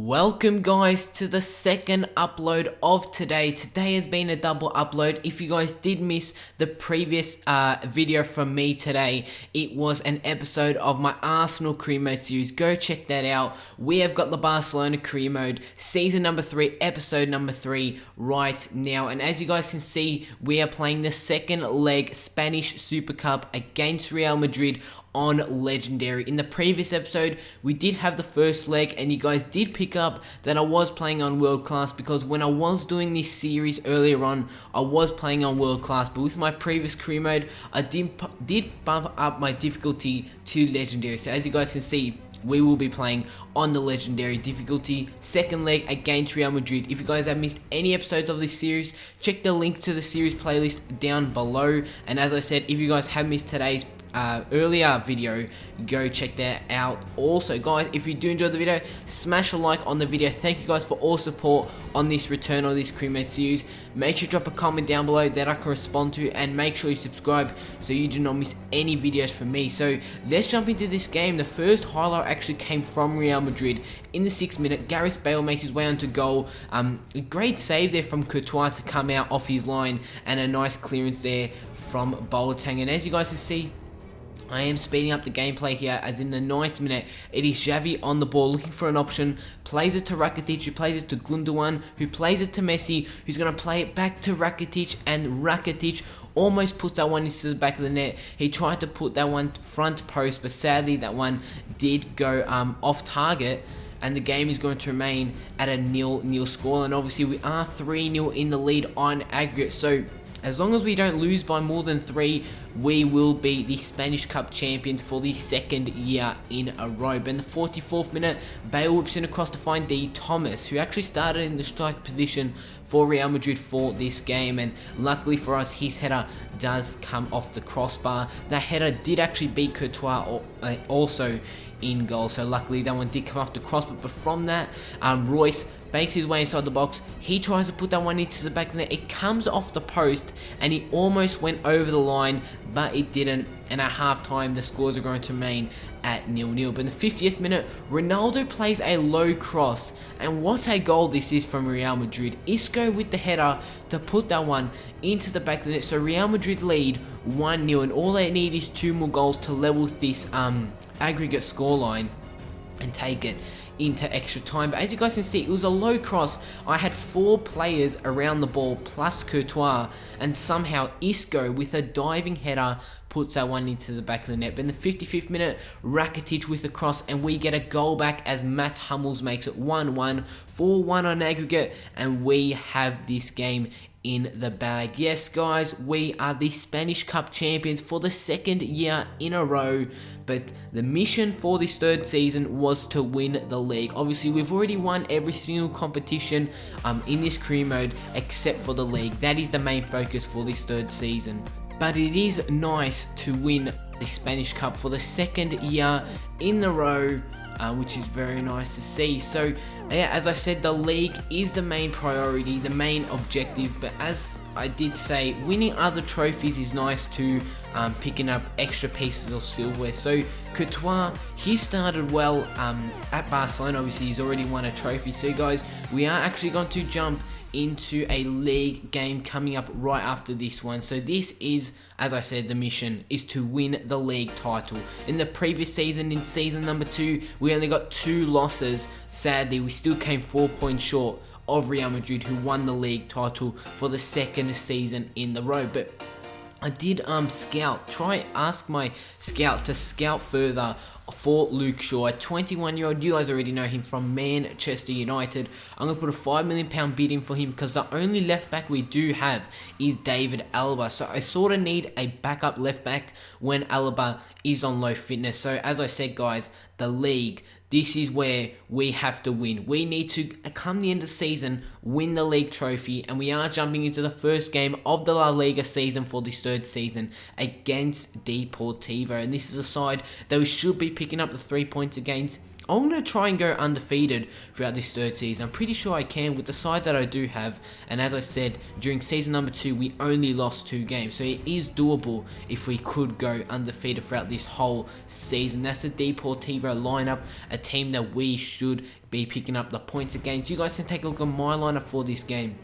Welcome guys to the second upload of today. Today has been a double upload. If you guys did miss the previous video from me today, it was an episode of my Arsenal career mode series. Go check that out. We have got the Barcelona career mode season number 3, episode number 3 right now. And as you guys can see, we are playing the second leg Spanish Super Cup against Real Madrid on Legendary. In the previous episode, we did have the first leg, and you guys did pick up that I was playing on World Class, because when I was doing this series earlier on, I was playing on World Class, but with my previous career mode, I did bump up my difficulty to Legendary. So as you guys can see, we will be playing on the Legendary difficulty, second leg against Real Madrid. If you guys have missed any episodes of this series, check the link to the series playlist down below. And as I said, if you guys have missed today's earlier video, go check that out. Also guys, if you do enjoy the video, smash a like on the video. Thank you guys for all support on this return of this career mode series. Make sure to drop a comment down below that I can respond to, and make sure you subscribe so you do not miss any videos from me. So let's jump into this game. The first highlight actually came from Real Madrid. In the 6th minute, Gareth Bale makes his way onto goal. A great save there from Courtois to come out off his line, and a nice clearance there from Boateng. And as you guys can see, I am speeding up the gameplay here, as in the 9th minute, it is Xavi on the ball looking for an option, plays it to Rakitic, who plays it to Gundogan, who plays it to Messi, who's going to play it back to Rakitic, and Rakitic almost puts that one into the back of the net. He tried to put that one front post, but sadly that one did go off target, and the game is going to remain at a 0-0 score. And obviously we are 3-0 in the lead on aggregate, so as long as we don't lose by more than 3, we will be the Spanish Cup champions for the second year in a row. But in the 44th minute, Bale whips in across to find D. Thomas, who actually started in the strike position for Real Madrid for this game. And luckily for us, his header does come off the crossbar. That header did actually beat Courtois also in goal. So luckily that one did come off the crossbar. But from that, Royce banks his way inside the box. He tries to put that one into the back of the net. It comes off the post, and he almost went over the line, but it didn't. And at halftime, the scores are going to remain at 0-0. But in the 50th minute, Ronaldo plays a low cross, and what a goal this is from Real Madrid. Isco with the header to put that one into the back of the net. So Real Madrid lead 1-0, and all they need is 2 more goals to level this aggregate scoreline and take it into extra time. But as you guys can see, it was a low cross. I had 4 players around the ball plus Courtois, and somehow Isco with a diving header puts that one into the back of the net. But in the 55th minute, Rakitic with the cross, and we get a goal back as Matt Hummels makes it 1-1, 4-1 on aggregate, and we have this game in the bag. Yes guys, we are the Spanish Cup champions for the second year in a row, but the mission for this third season was to win the league. Obviously we've already won every single competition in this career mode except for the league. That is the main focus for this third season, but it is nice to win the Spanish Cup for the second year in a row, which is very nice to see. So yeah, as I said, the league is the main priority, the main objective, but as I did say, winning other trophies is nice too, picking up extra pieces of silverware. So Courtois, he started well at Barcelona. Obviously he's already won a trophy. So guys, we are actually going to jump into a league game coming up right after this one. So this is, as I said, the mission is to win the league title. In the previous season, in season number 2, we only got 2 losses. Sadly, we still came 4 points short of Real Madrid, who won the league title for the second season in the row. But I did ask my scouts to scout further for Luke Shaw, a 21-year-old. You guys already know him from Manchester United. I'm going to put a £5 million bid in for him, because the only left back we do have is David Alaba. So I sort of need a backup left back when Alaba is on low fitness. So as I said guys, the league, this is where we have to win. We need to, come the end of the season, win the league trophy, and we are jumping into the first game of the La Liga season for this third season against Deportivo. And this is a side that we should be picking up the 3 points against. I'm going to try and go undefeated throughout this third season. I'm pretty sure I can with the side that I do have. And as I said, during season number 2, we only lost 2 games. So it is doable if we could go undefeated throughout this whole season. That's the Deportivo lineup, a team that we should be picking up the points against. You guys can take a look at my lineup for this game.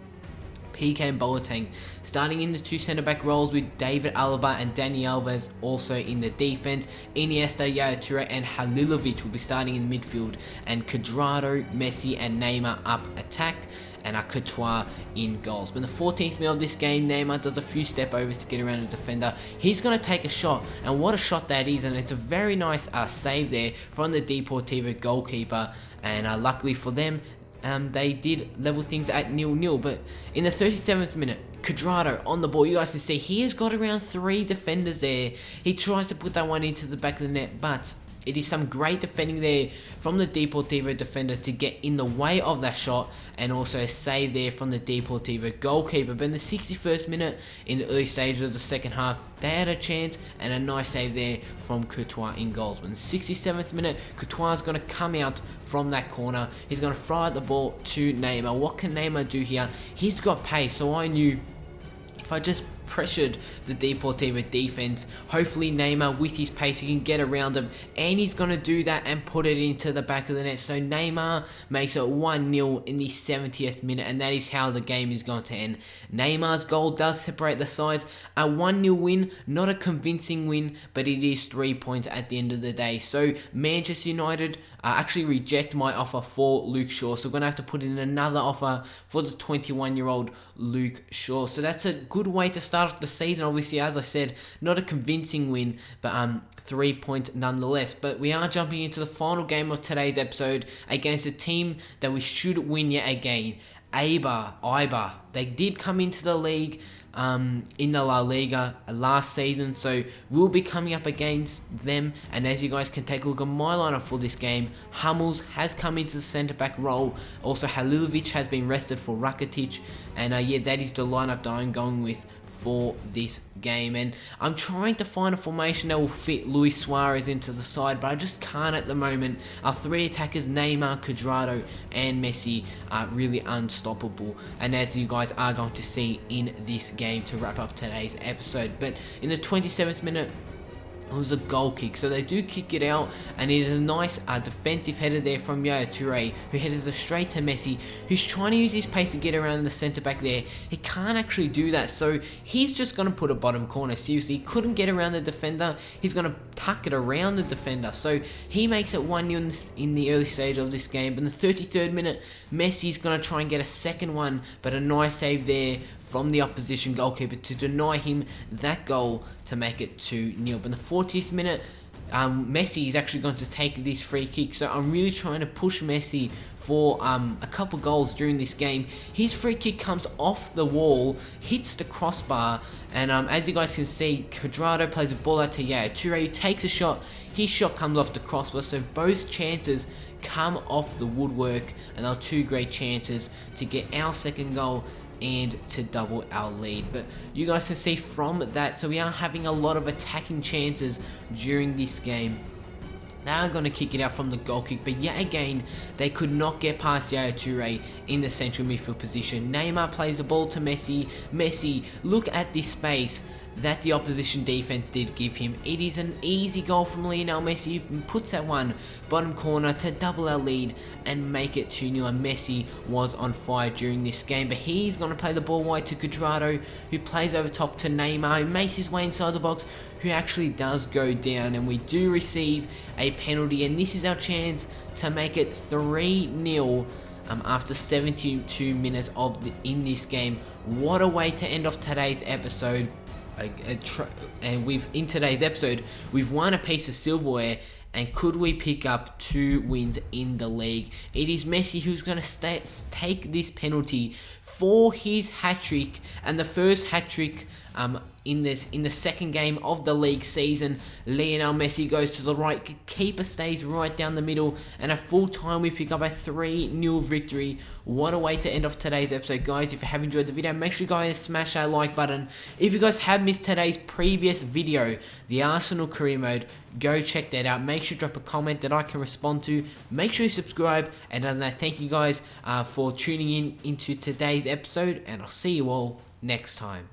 PK and Boateng starting in the 2 centre-back roles with David Alaba and Dani Alves also in the defence. Iniesta, Yaya Toure and Halilovic will be starting in the midfield, and Cuadrado, Messi and Neymar up attack, and Courtois in goals. But in the 14th minute of this game, Neymar does a few step overs to get around the defender. He's going to take a shot, and what a shot that is, and it's a very nice save there from the Deportivo goalkeeper, and luckily for them, they did level things at 0-0. But in the 37th minute, Cuadrado on the ball. You guys can see he has got around 3 defenders there. He tries to put that one into the back of the net, but it is some great defending there from the Deportivo defender to get in the way of that shot, and also a save there from the Deportivo goalkeeper. But in the 61st minute, in the early stages of the second half, they had a chance, and a nice save there from Courtois in goals. But in the 67th minute, Courtois is going to come out from that corner. He's going to fire the ball to Neymar. What can Neymar do here? He's got pace, so I knew if I just pressured the Deportivo defense, hopefully Neymar with his pace, he can get around him, and he's going to do that and put it into the back of the net. So Neymar makes it 1-0 in the 70th minute, and that is how the game is going to end. Neymar's goal does separate the sides. A 1-0 win, not a convincing win, but it is 3 points at the end of the day. So Manchester United actually reject my offer for Luke Shaw, so we're going to have to put in another offer for the 21-year-old Luke Shaw. So that's a good way to start off the season. Obviously, as I said, not a convincing win, but 3 points nonetheless. But we are jumping into the final game of today's episode against a team that we should win yet again. Eibar. They did come into the league in the La Liga last season, so we'll be coming up against them. And as you guys can take a look at my lineup for this game, Hummels has come into the centre-back role. Also, Halilovic has been rested for Rakitic, and yeah, that is the lineup that I'm going with for this game. And I'm trying to find a formation that will fit Luis Suarez into the side, but I just can't at the moment. Our 3 attackers, Neymar, Cuadrado and Messi, are really unstoppable, and as you guys are going to see in this game to wrap up today's episode. But in the 27th minute, it was a goal kick, so they do kick it out, and it is a nice defensive header there from Yaya Toure, who headers it straight to Messi, who's trying to use his pace to get around the centre back there. He can't actually do that, so he's just going to put a bottom corner. Seriously, he couldn't get around the defender. He's going to tuck it around the defender, so he makes it 1-0 in the early stage of this game. But in the 33rd minute, Messi's going to try and get a second one, but a nice save there from the opposition goalkeeper to deny him that goal to make it 2-0. But in the 40th minute, Messi is actually going to take this free kick, so I'm really trying to push Messi for a couple goals during this game. His free kick comes off the wall, hits the crossbar, and as you guys can see, Cuadrado plays the ball out to Yaya Toure, who takes a shot. His shot comes off the crossbar, so both chances come off the woodwork, and they are 2 great chances to get our second goal and to double our lead. But you guys can see from that, so we are having a lot of attacking chances during this game. They are going to kick it out from the goal kick, but yet again, they could not get past Yaya Toure in the central midfield position. Neymar plays the ball to Messi. Messi, look at this space that the opposition defense did give him. It is an easy goal from Lionel Messi, who puts that one bottom corner to double our lead and make it 2-0. And Messi was on fire during this game, but he's going to play the ball wide to Cuadrado, who plays over top to Neymar, who makes his way inside the box, who actually does go down, and we do receive a penalty, and this is our chance to make it 3-0 after 72 minutes in this game. What a way to end off today's episode. And in today's episode, we've won a piece of silverware, and could we pick up 2 wins in the league? It is Messi who's going to take this penalty for his hat-trick, and the first hat-trick in the second game of the league season. Lionel Messi goes to the right, keeper stays right down the middle, and at full time we pick up a 3-0 victory. What a way to end off today's episode, guys. If you have enjoyed the video, make sure you guys smash that like button. If you guys have missed today's previous video, the Arsenal career mode, go check that out. Make sure to drop a comment that I can respond to. Make sure you subscribe, and other than that, thank you guys for tuning in into today's episode, and I'll see you all next time.